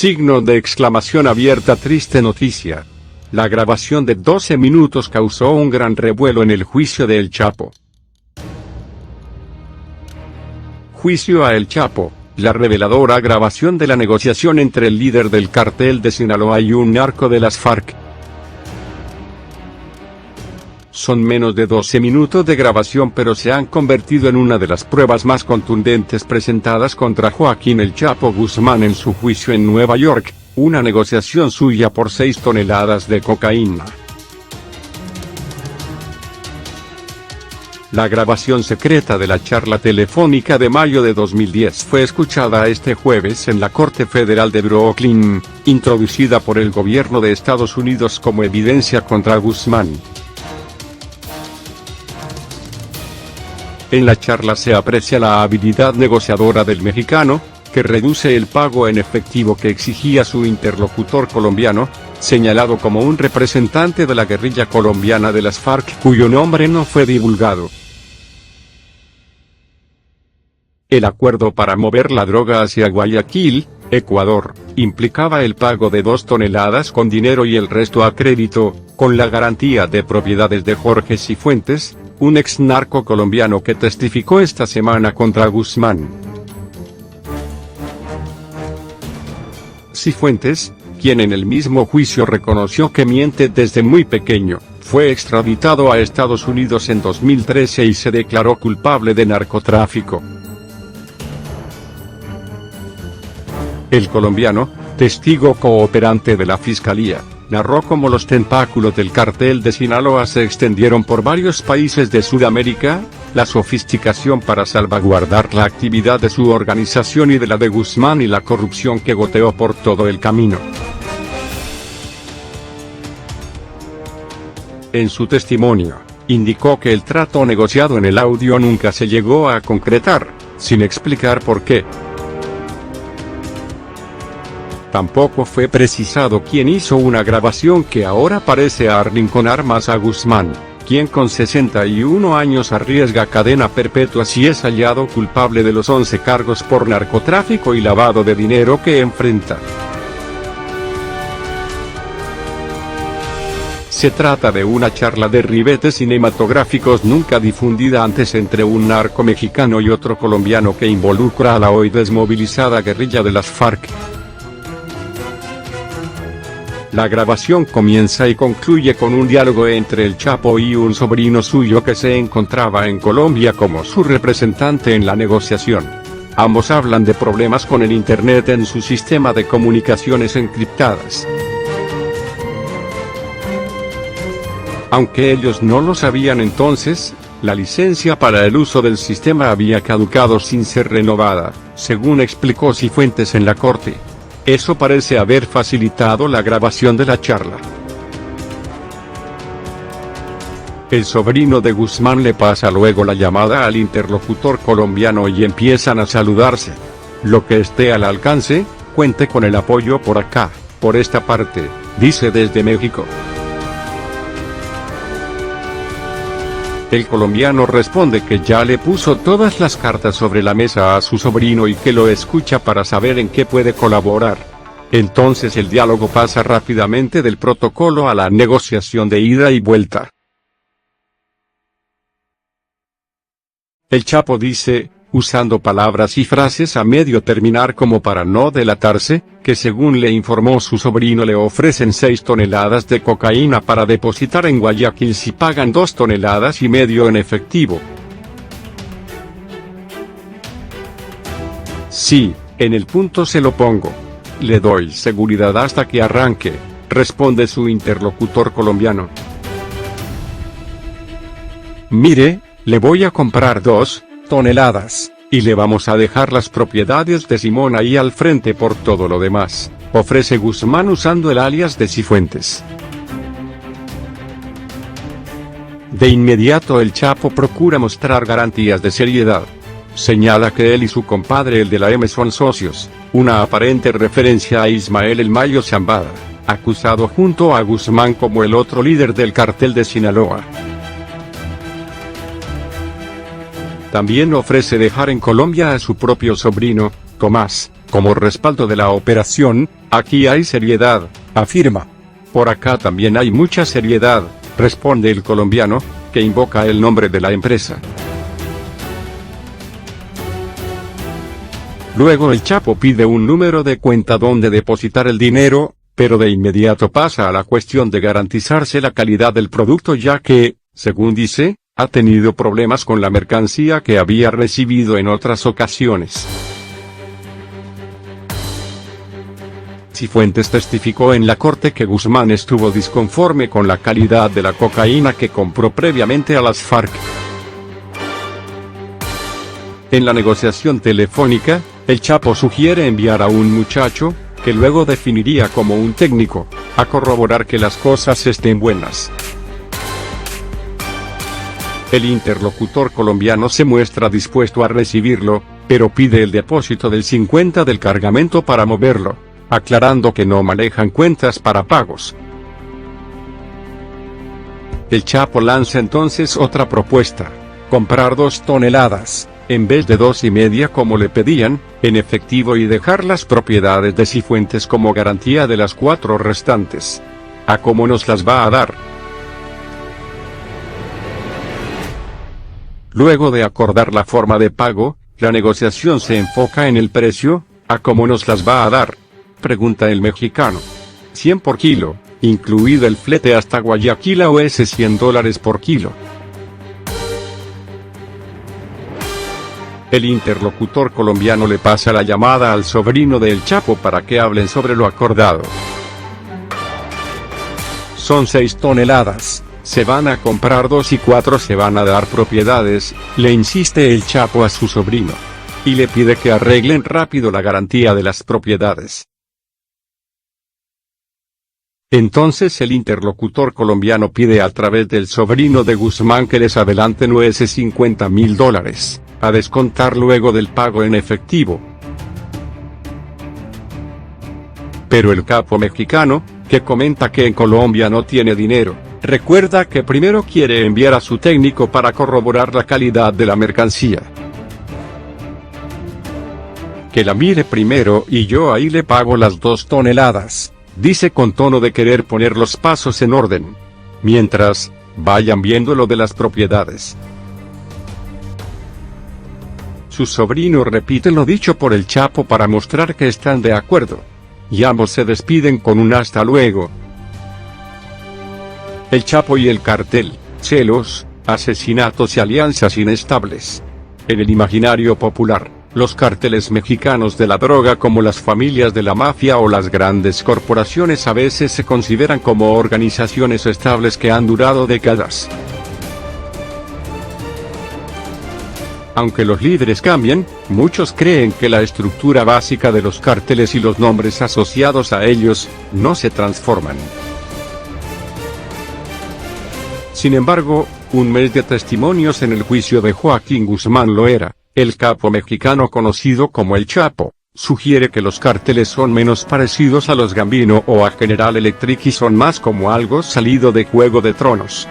Signo de exclamación abierta. Triste noticia. La grabación de 12 minutos causó un gran revuelo en el juicio de El Chapo. Juicio a El Chapo. La reveladora grabación de la negociación entre el líder del cartel de Sinaloa y un narco de las FARC. Son menos de 12 minutos de grabación, pero se han convertido en una de las pruebas más contundentes presentadas contra Joaquín El Chapo Guzmán en su juicio en Nueva York, una negociación suya por 6 toneladas de cocaína. La grabación secreta de la charla telefónica de mayo de 2010 fue escuchada este jueves en la Corte Federal de Brooklyn, introducida por el gobierno de Estados Unidos como evidencia contra Guzmán. En la charla se aprecia la habilidad negociadora del mexicano, que reduce el pago en efectivo que exigía su interlocutor colombiano, señalado como un representante de la guerrilla colombiana de las FARC cuyo nombre no fue divulgado. El acuerdo para mover la droga hacia Guayaquil, Ecuador, implicaba el pago de 2 toneladas con dinero y el resto a crédito, con la garantía de propiedades de Jorge Cifuentes, un ex narco colombiano que testificó esta semana contra Guzmán. Cifuentes, quien en el mismo juicio reconoció que miente desde muy pequeño, fue extraditado a Estados Unidos en 2013 y se declaró culpable de narcotráfico. El colombiano, testigo cooperante de la fiscalía, narró cómo los tentáculos del cartel de Sinaloa se extendieron por varios países de Sudamérica, la sofisticación para salvaguardar la actividad de su organización y de la de Guzmán y la corrupción que goteó por todo el camino. En su testimonio, indicó que el trato negociado en el audio nunca se llegó a concretar, sin explicar por qué. Tampoco fue precisado quién hizo una grabación que ahora parece arrinconar más a Guzmán, quien con 61 años arriesga cadena perpetua si es hallado culpable de los 11 cargos por narcotráfico y lavado de dinero que enfrenta. Se trata de una charla de ribetes cinematográficos nunca difundida antes entre un narco mexicano y otro colombiano que involucra a la hoy desmovilizada guerrilla de las FARC. La grabación comienza y concluye con un diálogo entre El Chapo y un sobrino suyo que se encontraba en Colombia como su representante en la negociación. Ambos hablan de problemas con el Internet en su sistema de comunicaciones encriptadas. Aunque ellos no lo sabían entonces, la licencia para el uso del sistema había caducado sin ser renovada, según explicó Cifuentes en la corte. Eso parece haber facilitado la grabación de la charla. El sobrino de Guzmán le pasa luego la llamada al interlocutor colombiano y empiezan a saludarse. Lo que esté al alcance, cuente con el apoyo por acá, por esta parte, dice desde México. El colombiano responde que ya le puso todas las cartas sobre la mesa a su sobrino y que lo escucha para saber en qué puede colaborar. Entonces el diálogo pasa rápidamente del protocolo a la negociación de ida y vuelta. El Chapo dice, usando palabras y frases a medio terminar como para no delatarse, que según le informó su sobrino le ofrecen 6 toneladas de cocaína para depositar en Guayaquil si pagan 2,5 toneladas en efectivo. Sí, en el punto se lo pongo. Le doy seguridad hasta que arranque, responde su interlocutor colombiano. Mire, le voy a comprar 2 toneladas. Y le vamos a dejar las propiedades de Simón ahí al frente por todo lo demás, ofrece Guzmán usando el alias de Cifuentes. De inmediato El Chapo procura mostrar garantías de seriedad. Señala que él y su compadre el de la M son socios, una aparente referencia a Ismael El Mayo Zambada, acusado junto a Guzmán como el otro líder del cartel de Sinaloa. También ofrece dejar en Colombia a su propio sobrino, Tomás, Como respaldo de la operación, aquí hay seriedad, afirma. Por acá también hay mucha seriedad, responde el colombiano, que invoca el nombre de la empresa. Luego el Chapo pide un número de cuenta donde depositar el dinero, pero de inmediato pasa a la cuestión de garantizarse la calidad del producto ya que, según dice, ha tenido problemas con la mercancía que había recibido en otras ocasiones. Cifuentes testificó en la corte que Guzmán estuvo disconforme con la calidad de la cocaína que compró previamente a las FARC. En la negociación telefónica, el Chapo sugiere enviar a un muchacho, que luego definiría como un técnico, a corroborar que las cosas estén buenas. El interlocutor colombiano se muestra dispuesto a recibirlo, pero pide el depósito del 50% del cargamento para moverlo, aclarando que no manejan cuentas para pagos. El Chapo lanza entonces otra propuesta: comprar 2 toneladas, en vez de 2,5 como le pedían, en efectivo y dejar las propiedades de Cifuentes como garantía de las 4 restantes. ¿A cómo nos las va a dar? Luego de acordar la forma de pago, la negociación se enfoca en el precio. ¿A cómo nos las va a dar?, pregunta el mexicano. 100 por kilo, incluido el flete hasta Guayaquil o ese $100 por kilo. El interlocutor colombiano le pasa la llamada al sobrino del Chapo para que hablen sobre lo acordado. Son 6 toneladas, se van a comprar 2 y 4 se van a dar propiedades, le insiste el Chapo a su sobrino. Y le pide que arreglen rápido la garantía de las propiedades. Entonces el interlocutor colombiano pide a través del sobrino de Guzmán que les adelanten esos $50,000, a descontar luego del pago en efectivo. Pero el capo mexicano, que comenta que en Colombia no tiene dinero, recuerda que primero quiere enviar a su técnico para corroborar la calidad de la mercancía. Que la mire primero y yo ahí le pago las 2 toneladas, dice con tono de querer poner los pasos en orden. Mientras, vayan viendo lo de las propiedades. Su sobrino repite lo dicho por el Chapo para mostrar que están de acuerdo. Y ambos se despiden con un hasta luego. El Chapo y el cartel, celos, asesinatos y alianzas inestables. En el imaginario popular, los cárteles mexicanos de la droga como las familias de la mafia o las grandes corporaciones a veces se consideran como organizaciones estables que han durado décadas. Aunque los líderes cambian, muchos creen que la estructura básica de los cárteles y los nombres asociados a ellos, no se transforman. Sin embargo, un mes de testimonios en el juicio de Joaquín Guzmán Loera, el capo mexicano conocido como el Chapo, sugiere que los cárteles son menos parecidos a los Gambino o a General Electric y son más como algo salido de Juego de Tronos.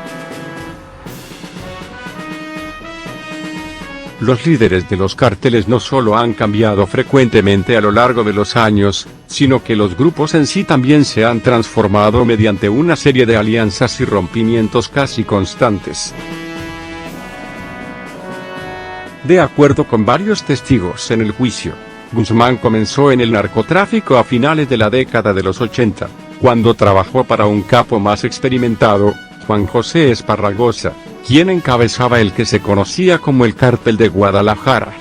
Los líderes de los cárteles no solo han cambiado frecuentemente a lo largo de los años, sino que los grupos en sí también se han transformado mediante una serie de alianzas y rompimientos casi constantes. De acuerdo con varios testigos en el juicio, Guzmán comenzó en el narcotráfico a finales de la década de los 80, cuando trabajó para un capo más experimentado, Juan José Esparragosa, quien encabezaba el que se conocía como el Cártel de Guadalajara.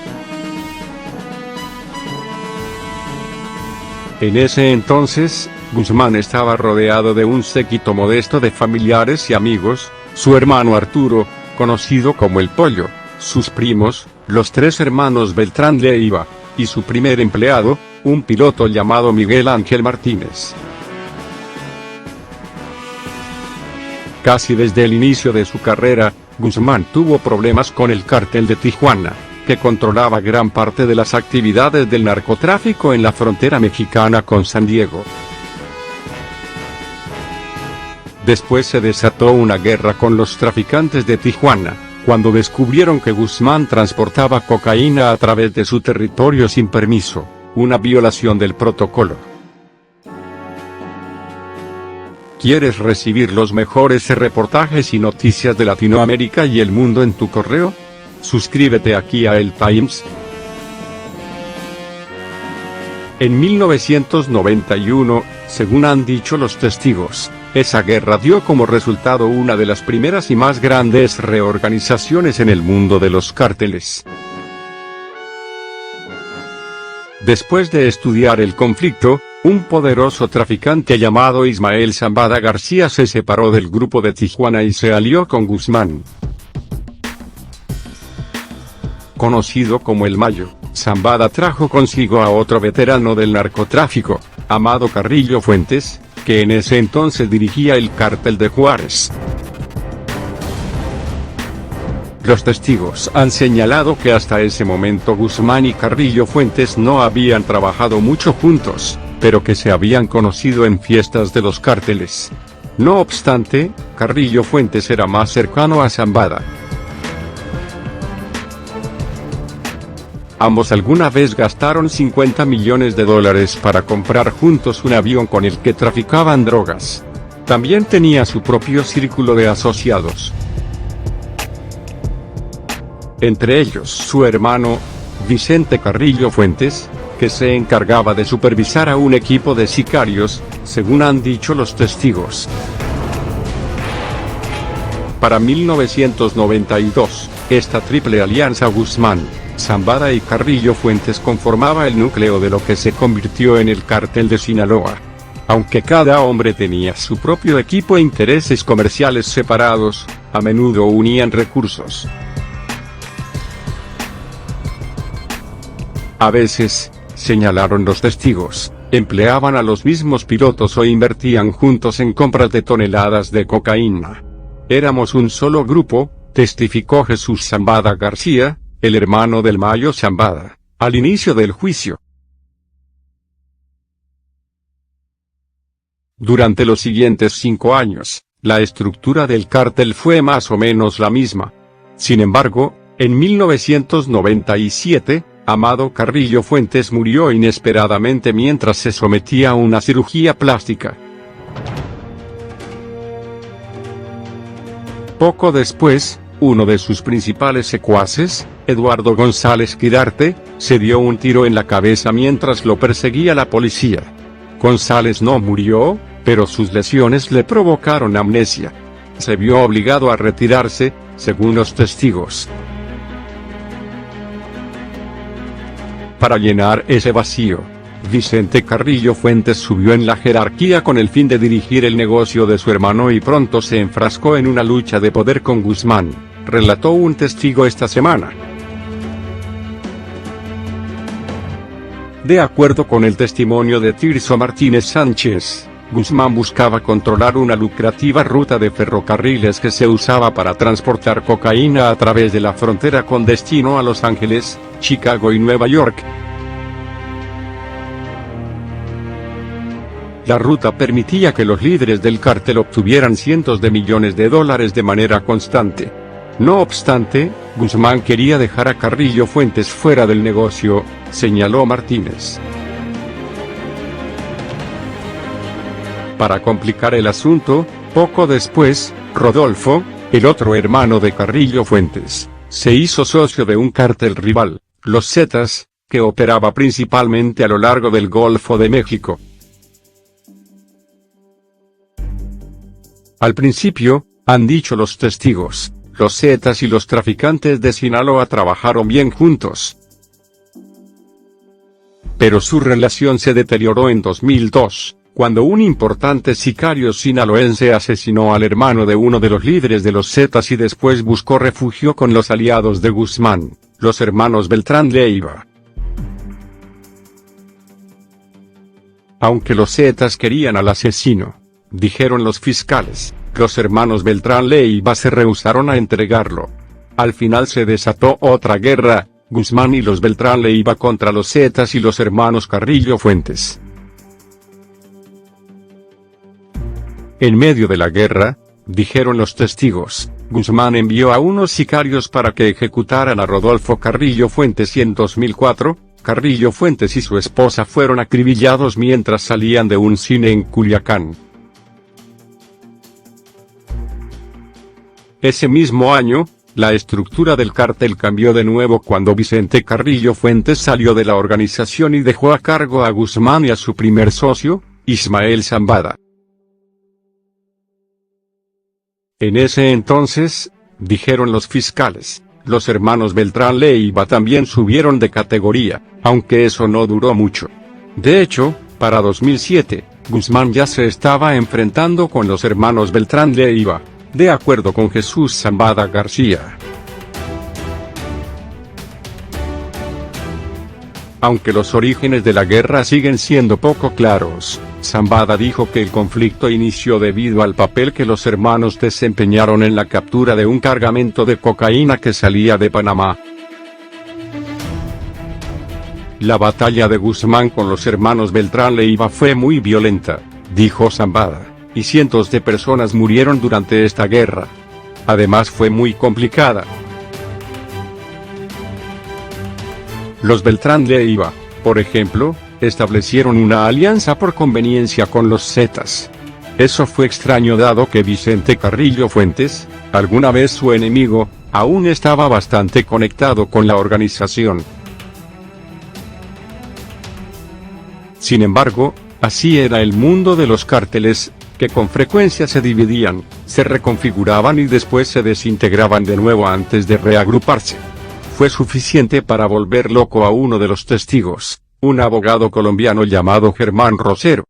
En ese entonces, Guzmán estaba rodeado de un séquito modesto de familiares y amigos, su hermano Arturo, conocido como el Pollo, sus primos, los 3 hermanos Beltrán Leiva, y su primer empleado, un piloto llamado Miguel Ángel Martínez. Casi desde el inicio de su carrera, Guzmán tuvo problemas con el Cártel de Tijuana, que controlaba gran parte de las actividades del narcotráfico en la frontera mexicana con San Diego. Después se desató una guerra con los traficantes de Tijuana, cuando descubrieron que Guzmán transportaba cocaína a través de su territorio sin permiso, una violación del protocolo. ¿Quieres recibir los mejores reportajes y noticias de Latinoamérica y el mundo en tu correo? Suscríbete aquí a El Times. En 1991, según han dicho los testigos, esa guerra dio como resultado una de las primeras y más grandes reorganizaciones en el mundo de los cárteles. Después de estudiar el conflicto, un poderoso traficante llamado Ismael Zambada García se separó del grupo de Tijuana y se alió con Guzmán. Conocido como El Mayo, Zambada trajo consigo a otro veterano del narcotráfico, Amado Carrillo Fuentes, que en ese entonces dirigía el Cártel de Juárez. Los testigos han señalado que hasta ese momento Guzmán y Carrillo Fuentes no habían trabajado mucho juntos, pero que se habían conocido en fiestas de los cárteles. No obstante, Carrillo Fuentes era más cercano a Zambada. Ambos alguna vez gastaron $50 millones para comprar juntos un avión con el que traficaban drogas. También tenía su propio círculo de asociados. Entre ellos su hermano, Vicente Carrillo Fuentes, que se encargaba de supervisar a un equipo de sicarios, según han dicho los testigos. Para 1992, esta triple alianza Guzmán, Zambada y Carrillo Fuentes conformaba el núcleo de lo que se convirtió en el Cártel de Sinaloa. Aunque cada hombre tenía su propio equipo e intereses comerciales separados, a menudo unían recursos. A veces, señalaron los testigos, empleaban a los mismos pilotos o invertían juntos en compras de toneladas de cocaína. Éramos un solo grupo, testificó Jesús Zambada García, el hermano del Mayo Zambada, al inicio del juicio. Durante los siguientes 5 años, la estructura del cártel fue más o menos la misma. Sin embargo, en 1997, Amado Carrillo Fuentes murió inesperadamente mientras se sometía a una cirugía plástica. Poco después, uno de sus principales secuaces, Eduardo González Quirarte, se dio un tiro en la cabeza mientras lo perseguía la policía. González no murió, pero sus lesiones le provocaron amnesia. Se vio obligado a retirarse, según los testigos. Para llenar ese vacío, Vicente Carrillo Fuentes subió en la jerarquía con el fin de dirigir el negocio de su hermano y pronto se enfrascó en una lucha de poder con Guzmán, relató un testigo esta semana. De acuerdo con el testimonio de Tirso Martínez Sánchez, Guzmán buscaba controlar una lucrativa ruta de ferrocarriles que se usaba para transportar cocaína a través de la frontera con destino a Los Ángeles, Chicago y Nueva York. La ruta permitía que los líderes del cártel obtuvieran cientos de millones de dólares de manera constante. No obstante, Guzmán quería dejar a Carrillo Fuentes fuera del negocio, señaló Martínez. Para complicar el asunto, poco después, Rodolfo, el otro hermano de Carrillo Fuentes, se hizo socio de un cártel rival, los Zetas, que operaba principalmente a lo largo del Golfo de México. Al principio, han dicho los testigos, los Zetas y los traficantes de Sinaloa trabajaron bien juntos. Pero su relación se deterioró en 2002. Cuando un importante sicario sinaloense asesinó al hermano de uno de los líderes de los Zetas y después buscó refugio con los aliados de Guzmán, los hermanos Beltrán Leiva. Aunque los Zetas querían al asesino, dijeron los fiscales, los hermanos Beltrán Leiva se rehusaron a entregarlo. Al final se desató otra guerra, Guzmán y los Beltrán Leiva contra los Zetas y los hermanos Carrillo Fuentes. En medio de la guerra, dijeron los testigos, Guzmán envió a unos sicarios para que ejecutaran a Rodolfo Carrillo Fuentes y en 2004, Carrillo Fuentes y su esposa fueron acribillados mientras salían de un cine en Culiacán. Ese mismo año, la estructura del cártel cambió de nuevo cuando Vicente Carrillo Fuentes salió de la organización y dejó a cargo a Guzmán y a su primer socio, Ismael Zambada. En ese entonces, dijeron los fiscales, los hermanos Beltrán Leiva también subieron de categoría, aunque eso no duró mucho. De hecho, para 2007, Guzmán ya se estaba enfrentando con los hermanos Beltrán Leiva, de acuerdo con Jesús Zambada García. Aunque los orígenes de la guerra siguen siendo poco claros, Zambada dijo que el conflicto inició debido al papel que los hermanos desempeñaron en la captura de un cargamento de cocaína que salía de Panamá. La batalla de Guzmán con los hermanos Beltrán Leiva fue muy violenta, dijo Zambada, y cientos de personas murieron durante esta guerra. Además fue muy complicada. Los Beltrán Leiva, por ejemplo, establecieron una alianza por conveniencia con los Zetas. Eso fue extraño dado que Vicente Carrillo Fuentes, alguna vez su enemigo, aún estaba bastante conectado con la organización. Sin embargo, así era el mundo de los cárteles, que con frecuencia se dividían, se reconfiguraban y después se desintegraban de nuevo antes de reagruparse. Fue suficiente para volver loco a uno de los testigos, un abogado colombiano llamado Germán Rosero.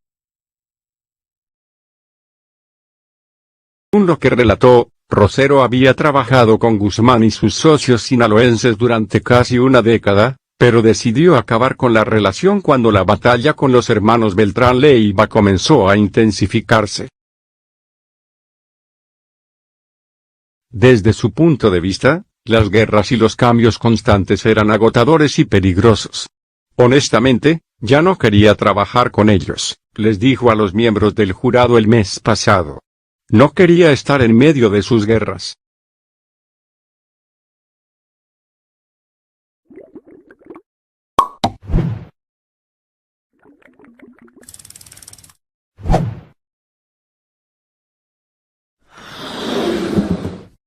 Según lo que relató, Rosero había trabajado con Guzmán y sus socios sinaloenses durante casi una década, pero decidió acabar con la relación cuando la batalla con los hermanos Beltrán Leiva comenzó a intensificarse. Desde su punto de vista, las guerras y los cambios constantes eran agotadores y peligrosos. Honestamente, ya no quería trabajar con ellos, les dijo a los miembros del jurado el mes pasado. No quería estar en medio de sus guerras.